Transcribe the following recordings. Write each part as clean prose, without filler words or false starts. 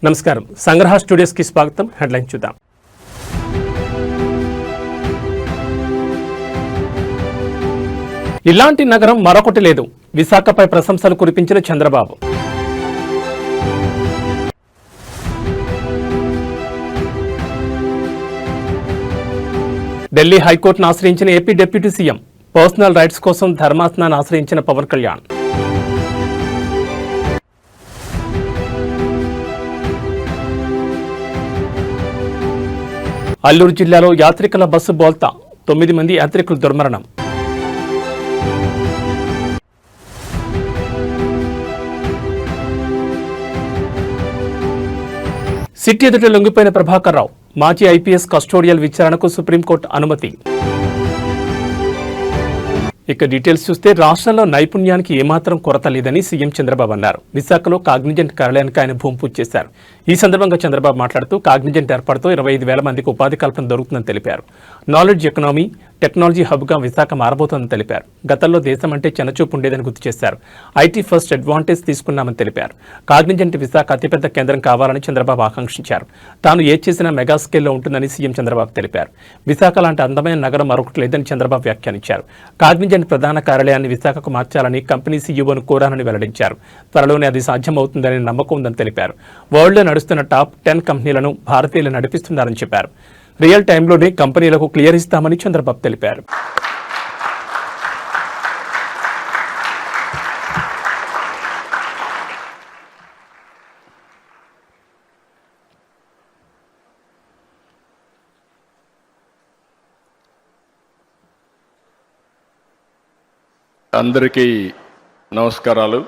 నమస్కారం. సంగ్రహ స్టూడియోస్ కి స్వాగతం. హెడ్లైన్ చూద్దాం. ఇలాంటి నగరం మరొకటి లేదు. విశాఖపై ప్రశంసలు కురిపించిన చంద్రబాబు. ఢిల్లీ హైకోర్టును ఆశ్రయించిన AP deputy CM. Personal rights కోసం ధర్మాసనాన్ని ఆశ్రయించిన పవన్ కళ్యాణ్. అల్లూరు జిల్లాలో యాత్రికుల బస్సు బోల్తా, 9 మంది యాత్రికులు దుర్మరణం. సిట్ ఎదుట లొంగిపోయిన ప్రభాకర్ రావు. మాజీ ఐపీఎస్ కస్టోడియల్ విచారణకు సుప్రీంకోర్టు అనుమతి. ఇక డీటెయిల్స్ చూస్తే రాష్ట్రంలో నైపుణ్యానికి ఏమాత్రం కొరత లేదని సీఎం చంద్రబాబు అన్నారు. విశాఖలో కాగ్నిజెంట్ కార్యాలయానికి ఆయన భూమి పూజ చేశారు. ఈ సందర్భంగా చంద్రబాబు మాట్లాడుతూ కాగ్నిజెంట్ ఏర్పాటుతో 25,000 మందికి ఉపాధి కల్పన దొరుకుతుందని తెలిపారు. నాలెడ్జ్ ఎకనామీ, టెక్నాలజీ హబ్గా విశాఖ మారబోతోందని తెలిపారు. గతంలో దేశం అంటే చిన్నచూపు ఉండేదని గుర్తు చేశారు. ఐటీ ఫస్ట్ అడ్వాంటేజ్ తీసుకున్నామని తెలిపారు. కాగ్నిజెంట్ విశాఖ అతిపెద్ద కేంద్రం కావాలని చంద్రబాబు ఆకాంక్షించారు. తాను ఏది చేసినా మెగా స్కేల్లో ఉంటుందని సీఎం చంద్రబాబు తెలిపారు. విశాఖ లాంటి అందమైన నగరం మరొకటి లేదని చంద్రబాబు వ్యాఖ్యానించారు. కాగ్నిజెంట్ ప్రధాన కార్యాలయాన్ని విశాఖకు మార్చాలని కంపెనీ సీఈఓను కోరానని వెల్లడించారు. త్వరలోనే అది సాధ్యమవుతుందని నమ్మకం ఉందని తెలిపారు. వరల్డ్లో నడుస్తున్న టాప్ 10 కంపెనీలను భారతీయులు నడిపిస్తున్నారని చెప్పారు. రియల్ టైంలోనే కంపెనీలకు క్లియర్ ఇస్తామని చంద్రబాబు తెలిపారు. అందరికీ నమస్కారాలు.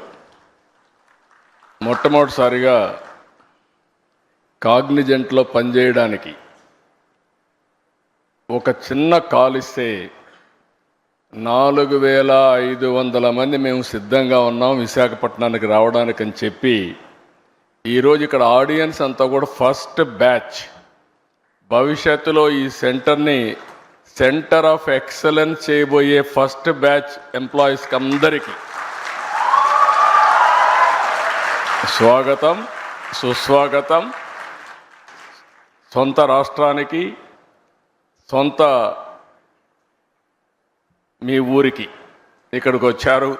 మొట్టమొదటిసారిగా కాగ్నిజెంట్లో పనిచేయడానికి ఒక చిన్న కాల్ ఇస్తే 4,500 మంది మేము సిద్ధంగా ఉన్నాం విశాఖపట్నానికి రావడానికి అని చెప్పి ఈరోజు ఇక్కడ ఆడియన్స్ అంతా కూడా ఫస్ట్ బ్యాచ్. భవిష్యత్తులో ఈ సెంటర్ని సెంటర్ ఆఫ్ ఎక్సలెన్స్ చేయబోయే ఫస్ట్ బ్యాచ్ ఎంప్లాయీస్కి అందరికీ స్వాగతం, సుస్వాగతం. సొంత రాష్ట్రానికి, సొంత మీ ఊరికి ఇక్కడికి వచ్చారు.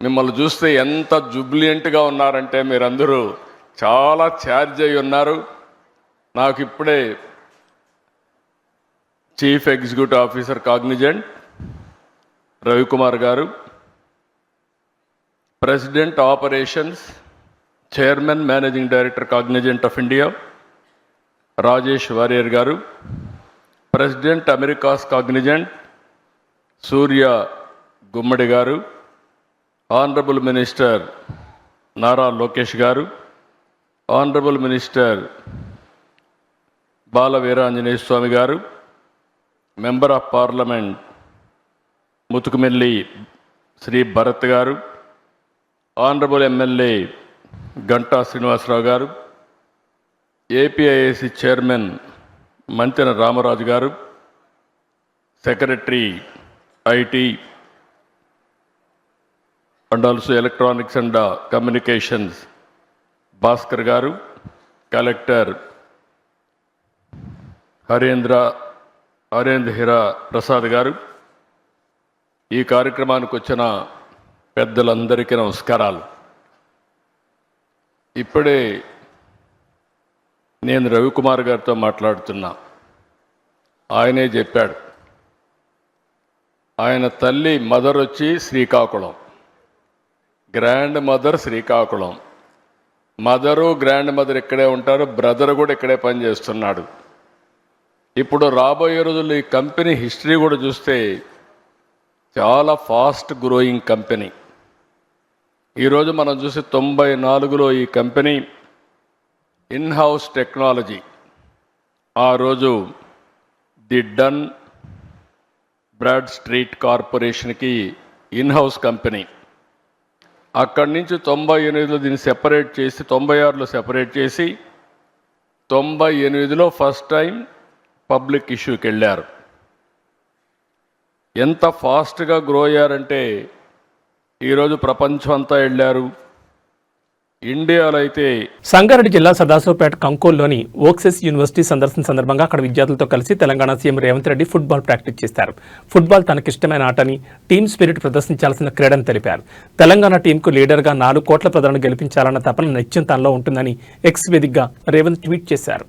మిమ్మల్ని చూస్తే ఎంత జుబ్లియంట్గా ఉన్నారంటే మీరందరూ చాలా ఛార్జ్ అయి ఉన్నారు. నాకు ఇప్పుడే chief executive officer Cognizant Ravikumar garu, president operations, chairman managing director Cognizant of India Rajesh Warrier garu, president Americas Cognizant Surya Gummadi garu, honourable minister Nara Lokesh garu, honourable minister Bala Veeranjaneya Swamy garu, member of parliament Muthukumilli Sri Bharath garu, honourable MLA Ganta Srinivasarao గారు, ఏపీఐఏసీ చైర్మన్ మంతెన రామరాజు గారు, secretary IT and also electronics and communications Bhaskar గారు, collector Harendra Heera Prasad గారు, ఈ కార్యక్రమానికి వచ్చిన పెద్దలందరికీ నమస్కారాలు. ఇప్పుడే నేను రవికుమార్ గారితో మాట్లాడుతున్నా. ఆయనే చెప్పాడు, ఆయన తల్లి మదర్ వచ్చి Srikakulam, grand mother Srikakulam, mother grand mother ఇక్కడే ఉంటారు, బ్రదర్ కూడా ఇక్కడే పనిచేస్తున్నాడు. ఇప్పుడు రాబోయే రోజుల్లో ఈ కంపెనీ హిస్టరీ కూడా చూస్తే చాలా ఫాస్ట్ గ్రోయింగ్ కంపెనీ. ఈరోజు మనం చూసి 94లో ఈ కంపెనీ ఇన్హౌస్ టెక్నాలజీ, ఆ రోజు ది డన్ బ్రాడ్ స్ట్రీట్ కార్పొరేషన్కి ఇన్హౌస్ కంపెనీ. అక్కడి నుంచి 98లో దీన్ని సెపరేట్ చేసి 96లో సెపరేట్ చేసి 98లో ఫస్ట్ టైం పబ్లిక్ ఇష్యూకి వెళ్ళారు. ఎంత ఫాస్ట్గా గ్రో అయ్యారంటే ఈరోజు ప్రపంచం అంతా వెళ్ళారు. ఇండియాలో అయితే సంగారెడ్డి జిల్లా సదాశివపేట కంకోల్లోని ఓక్సెస్ యూనివర్సిటీ సందర్శన సందర్భంగా అక్కడ విద్యార్థులతో కలిసి Telangana CM Revanth Reddy football practice చేశారు. ఫుట్బాల్ తనకిష్టమైన ఆటని, టీమ్ స్పిరిట్ ప్రదర్శించాల్సిన క్రీడని తెలిపారు. తెలంగాణ టీంకు లీడర్గా 4 కోట్ల ప్రజలను గెలిపించాలన్న తపన నిత్యం తనలో ఉంటుందని ఎక్స్ వేదికగా రేవంత్ ట్వీట్ చేశారు.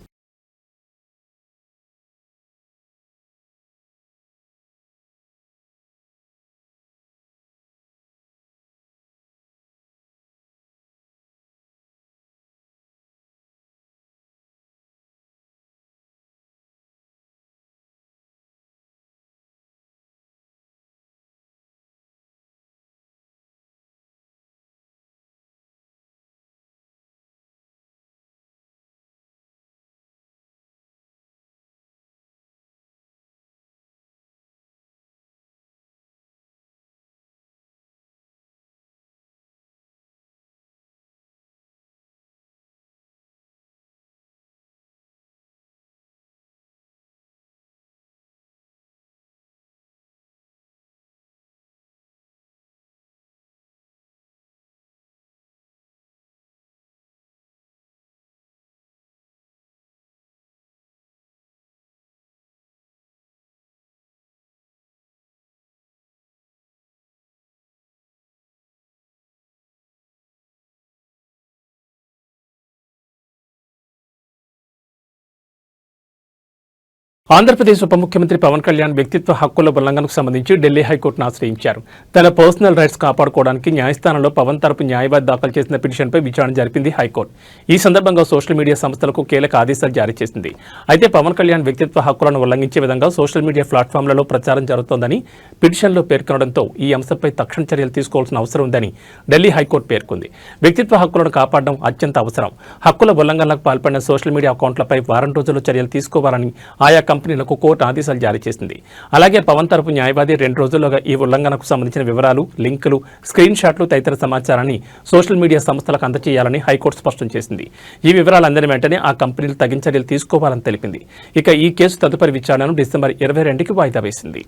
ఆంధ్రప్రదేశ్ ఉప ముఖ్యమంత్రి పవన్ కళ్యాణ్ వ్యక్తిత్వ హక్కుల ఉల్లంఘనకు సంబంధించి ఢిల్లీ హైకోర్టును ఆశ్రయించారు. తన పర్సనల్ రైట్స్ కాపాడుకోవడానికి న్యాయస్థానంలో పవన్ తరపు న్యాయవాది దాఖలు చేసిన పిటిషన్పై విచారణ జరిపింది హైకోర్టు. ఈ సందర్భంగా సోషల్ మీడియా సంస్థలకు కీలక ఆదేశాలు జారీ చేసింది. అయితే పవన్ కళ్యాణ్ వ్యక్తిత్వ హక్కులను ఉల్లంఘించే విధంగా సోషల్ మీడియా ప్లాట్ఫామ్లలో ప్రచారం జరుగుతోందని పిటిషన్లో పేర్కొనడంతో ఈ అంశంపై తక్షణ చర్యలు తీసుకోవాల్సిన అవసరం ఉందని ఢిల్లీ హైకోర్టు పేర్కొంది. వ్యక్తిత్వ హక్కులను కాపాడడం అత్యంత అవసరం. హక్కుల ఉల్లంఘనలకు పాల్పడిన సోషల్ మీడియా అకౌంట్లపై వారం రోజుల్లో చర్యలు తీసుకోవాలని ఆయా కంపెనీలకు కోర్టు ఆదేశాలు జారీ చేసింది. అలాగే పవన్ తరపు న్యాయవాది 2 రోజుల్లోగా ఈ ఉల్లంఘనకు సంబంధించిన వివరాలు, లింకులు, స్క్రీన్ షాట్లు తదితర సమాచారాన్ని సోషల్ మీడియా సంస్థలకు అందజేయాలని హైకోర్టు స్పష్టం చేసింది. ఈ వివరాలు అందిన వెంటనే ఆ కంపెనీలు తగిన చర్యలు తీసుకోవాలని తెలిపింది. ఇక ఈ కేసు తదుపరి విచారణను డిసెంబర్ 22కి వాయిదా వేసింది.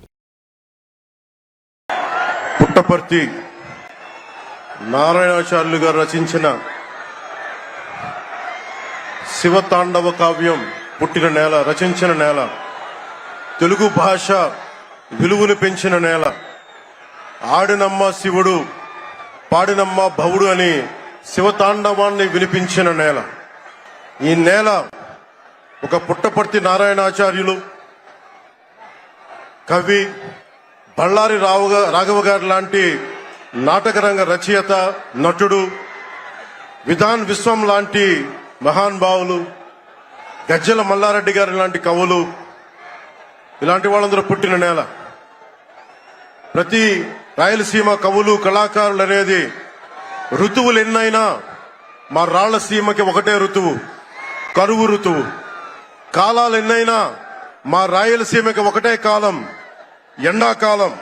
పుట్టపర్తి నారాయణాచార్యులు గారు రచించిన శివతాండవ కావ్యం పుట్టిన నేల, రచించిన నేల, తెలుగు భాష విలువను పెంచిన నేల, ఆడినమ్మ శివుడు పాడినమ్మ భవుడు అని శివతాండవాన్ని వినిపించిన నేల. ఈ నేల ఒక పుట్టపర్తి నారాయణాచార్యులు, కవి, బళ్ళారి రాఘవ గారు లాంటి నాటకరంగ రచయిత, నటుడు, విధాన్ విశ్వం లాంటి మహానుభావులు, గజ్జల మల్లారెడ్డి గారు లాంటి కవులు, ఇలాంటి వాళ్ళందరూ పుట్టిన నేల. ప్రతి రాయలసీమ కవులు, కళాకారులు అనేది ఋతువులు ఎన్నైనా మా రాళ్లసీమకి ఒకటే ఋతువు, కరువు ఋతువు. కాలాలు ఎన్నైనా మా రాయలసీమకి ఒకటే కాలం, ఎండాకాలం.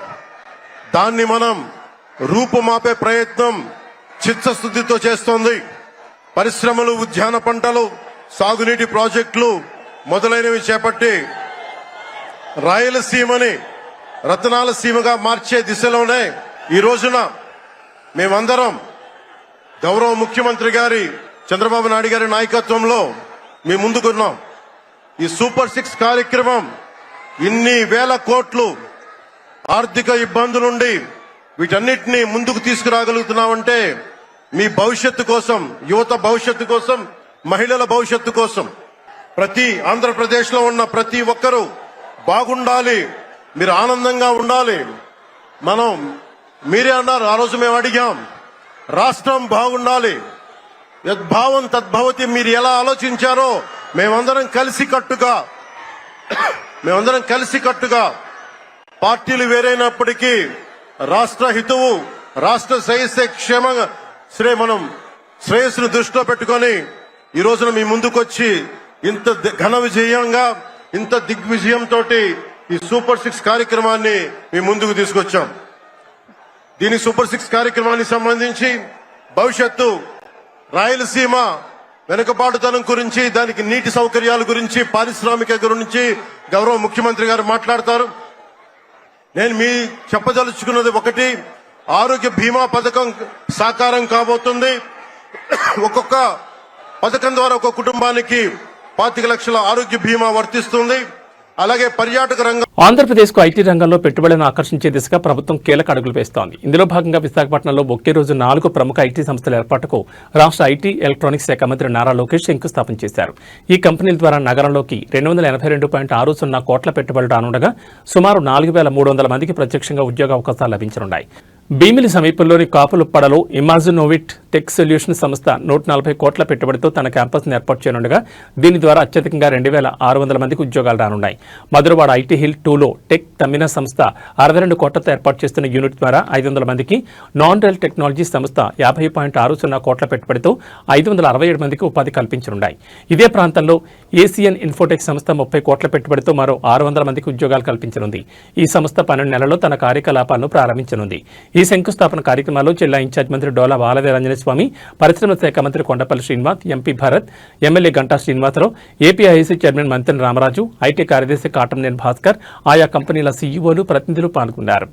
దాన్ని మనం రూపుమాపే ప్రయత్నం చిత్తశుద్ధితో చేస్తోంది. పరిశ్రమలు, ఉద్యాన పంటలు, సాగునీటి ప్రాజెక్టులు మొదలైనవి చేపట్టి రాయలసీమని రతనాల సీమగా మార్చే దిశలోనే ఈ రోజున మేమందరం గౌరవ ముఖ్యమంత్రి గారి చంద్రబాబు నాయుడు గారి నాయకత్వంలో మీ ముందుకున్నాం. ఈ సూపర్ 6 కార్యక్రమం ఇన్ని వేల కోట్లు ఆర్థిక ఇబ్బందులుండి వీటన్నిటినీ ముందుకు తీసుకురాగలుగుతున్నామంటే మీ భవిష్యత్తు కోసం, యువత భవిష్యత్తు కోసం, మహిళల భవిష్యత్తు కోసం, ప్రతి ఆంధ్రప్రదేశ్ లో ఉన్న ప్రతి ఒక్కరూ బాగుండాలి, మీరు ఆనందంగా ఉండాలి. మీరే అన్నారు, ఆ రోజు మేము అడిగాం, రాష్ట్రం బాగుండాలి, యద్భావం తద్భవతి. మీరు ఎలా ఆలోచించారో మేమందరం కలిసికట్టుగా పార్టీలు వేరైనప్పటికీ రాష్ట్ర హితువు, రాష్ట్ర శ్రేయస్సును దృష్టిలో పెట్టుకొని ఈ రోజున మీ ముందుకొచ్చి ఇంత ఘన విజయంగా, ఇంత దిగ్విజయంతో ఈ సూపర్ 6 కార్యక్రమాన్ని మీ ముందుకు తీసుకొచ్చాం. దీని సూపర్ 6 కార్యక్రమానికి సంబంధించి భవిష్యత్తు రాయలసీమ వెనుకబాటుతనం గురించి, దానికి నీటి సౌకర్యాల గురించి, పారిశ్రామిక గురించి గౌరవ ముఖ్యమంత్రి గారు మాట్లాడతారు. నేను మీ చెప్పదలుచుకున్నది ఒకటి, ఆరోగ్య బీమా పథకం సాకారం కాబోతుంది. ఒక్కొక్క పథకం ద్వారా ఒక కుటుంబానికి 25 లక్షల ఆరోగ్య బీమా వర్తిస్తుంది. అలాగే పర్యాటక రంగం ఆంధ్రప్రదేశ్కు ఐటీ రంగంలో పెట్టుబడులను ఆకర్షించే దిశగా ప్రభుత్వం కీలక అడుగులు వేస్తోంది. ఇందులో భాగంగా విశాఖపట్నంలో ఒకే రోజు 4 ప్రముఖ ఐటీ సంస్థల ఏర్పాటుకు రాష్ట్ర ఐటీ ఎలక్ట్రానిక్స్ శాఖ మంత్రి నారా లోకేష్ శంకుస్థాపన చేశారు. ఈ కంపెనీల ద్వారా నగరంలోకి 282.60 కోట్ల పెట్టుబడులు రానుండగా సుమారు 4,300 మందికి ప్రత్యక్షంగా ఉద్యోగ అవకాశాలు లభించనున్నాయి. భీమిలి సమీపంలోని కాపులుప్పడలో ఇమాజినోవిట్ టెక్ సొల్యూషన్ సంస్థ 140 కోట్ల పెట్టుబడితో తన క్యాంపస్ను ఏర్పాటు చేయనుండగా దీని ద్వారా అత్యధికంగా 2,600 మందికి ఉద్యోగాలు రానున్నాయి. మధురవాడ ఐటీ హిల్ 2లో టెక్ తమ్మిన సంస్థ 62 కోట్లతో ఏర్పాటు చేస్తున్న యూనిట్ ద్వారా 500 మందికి, నాన్ రైల్ టెక్నాలజీ సంస్థ 50.60 కోట్ల పెట్టుబడితో 567 మందికి ఉపాధి కల్పించనున్నాయి. ఇదే ప్రాంతంలో ఏసియన్ ఇన్ఫోటెక్ సంస్థ 30 కోట్ల పెట్టుబడితో మరో 600 మందికి ఉద్యోగాలు కల్పించనుంది. ఈ సంస్థ 12 నెలల్లో తన కార్యకలాపాలను ప్రారంభించనుంది. ఈ శంకుస్థాపన కార్యక్రమాల్లో జిల్లా ఇన్ఛార్జ్ మంత్రి డోలా బాలవీరాంజనేయ స్వామి, పరిశ్రమల శాఖ మంత్రి Kondapalli Srinivas, MP Bharat, MLA Ganta Srinivasarao, APIIC chairman Mantena Ramaraju, IT కార్యదర్శి కాటంనేని భాస్కర్, ఆయా కంపెనీల సీఈఓలు, ప్రతినిధులు పాల్గొన్నారు.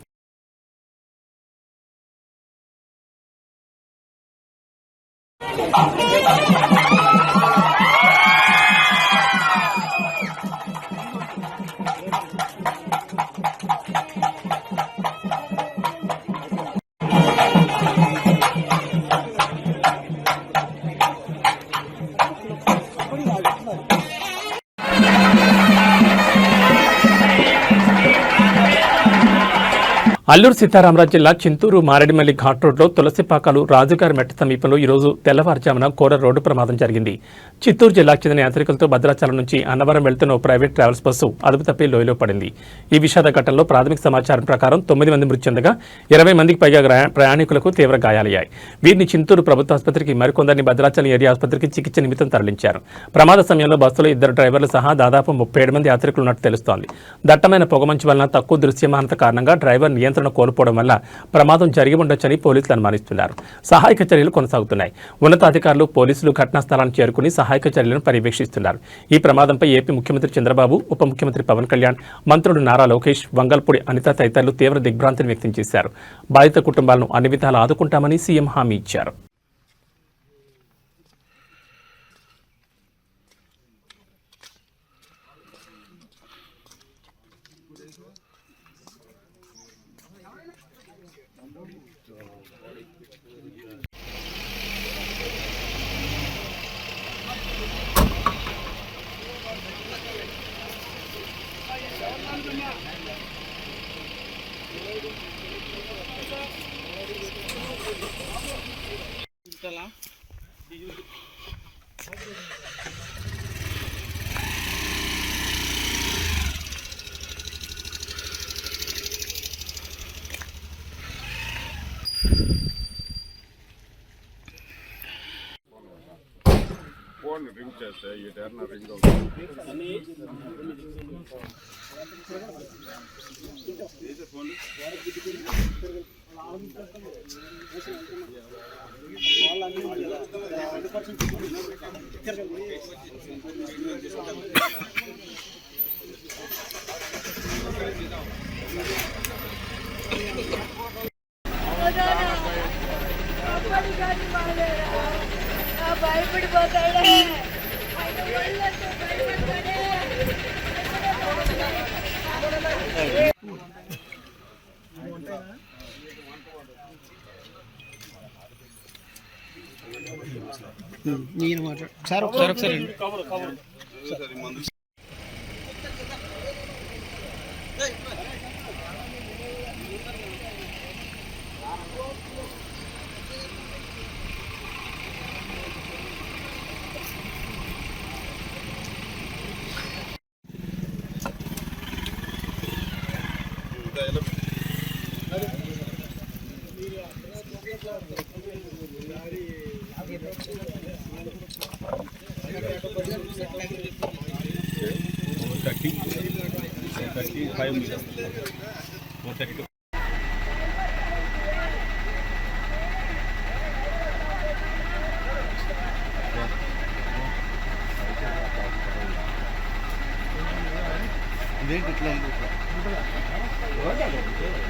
అల్లూరు సీతారామరాజు జిల్లా చింతూరు మారేడుమల్లి ఘాట్ రోడ్లో తులసిపాకాలు రాజుగారి మెట్ట సమీపంలో ఈరోజు తెల్లవారుజామున ఘోర రోడ్డు ప్రమాదం జరిగింది. చిత్తూరు జిల్లాకు చెందిన యాత్రికులతో భద్రాచలం నుంచి అన్నవరం వెళ్తున్న ఓ ప్రైవేట్ ట్రావెల్స్ బస్సు అదుపు తప్పి లోయలో పడింది. ఈ విషాద ఘటనలో ప్రాథమిక సమాచారం ప్రకారం 9 మంది మృతి చెందగా 20 మందికి పైగా ప్రయాణికులకు తీవ్ర గాయాలయ్యాయి. వీరిని చింతూరు ప్రభుత్వ ఆసుపత్రికి, మరికొందరిని భద్రాచలం ఏరియా ఆసుపత్రికి చికిత్స నిమిత్తం తరలించారు. ప్రమాద సమయంలో బస్సులో 2 డ్రైవర్లు సహా దాదాపు 37 మంది యాత్రికులు ఉన్నట్టు తెలుస్తోంది. దట్టమైన పొగమంచు వలన తక్కువ దృశ్యమానత కారణంగా డ్రైవర్ నియంత్రణ కోల్పోవడం వల్ల ప్రమాదం జరిగి ఉండొచ్చని పోలీసులు అనుమానిస్తున్నారు. సహాయక చర్యలు కొనసాగుతున్నాయి. ఉన్నతాధికారులు, పోలీసులు ఘటనా స్థలానికి చేరుకుని సహాయక చర్యలను పర్యవేక్షిస్తున్నారు. ఈ ప్రమాదంపై ఏపీ ముఖ్యమంత్రి చంద్రబాబు, ఉప ముఖ్యమంత్రి పవన్ కళ్యాణ్, మంత్రులు నారా లోకేష్, వంగల్పూడి అనిత తదితరులు తీవ్ర దిగ్భ్రాంతిని వ్యక్తం చేశారు. బాధిత కుటుంబాలను అన్ని విధాలా ఆదుకుంటామని సీఎం హామీ ఇచ్చారు. ఫోన్ రింగ్ చేస్తే ఈ టర్న్ రింగ్ అవుతుంది. భయపడిపోతాడే నేను మాట్లాడు సార్ ఒకసారి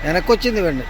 వెనక్కి వచ్చింది వెండి.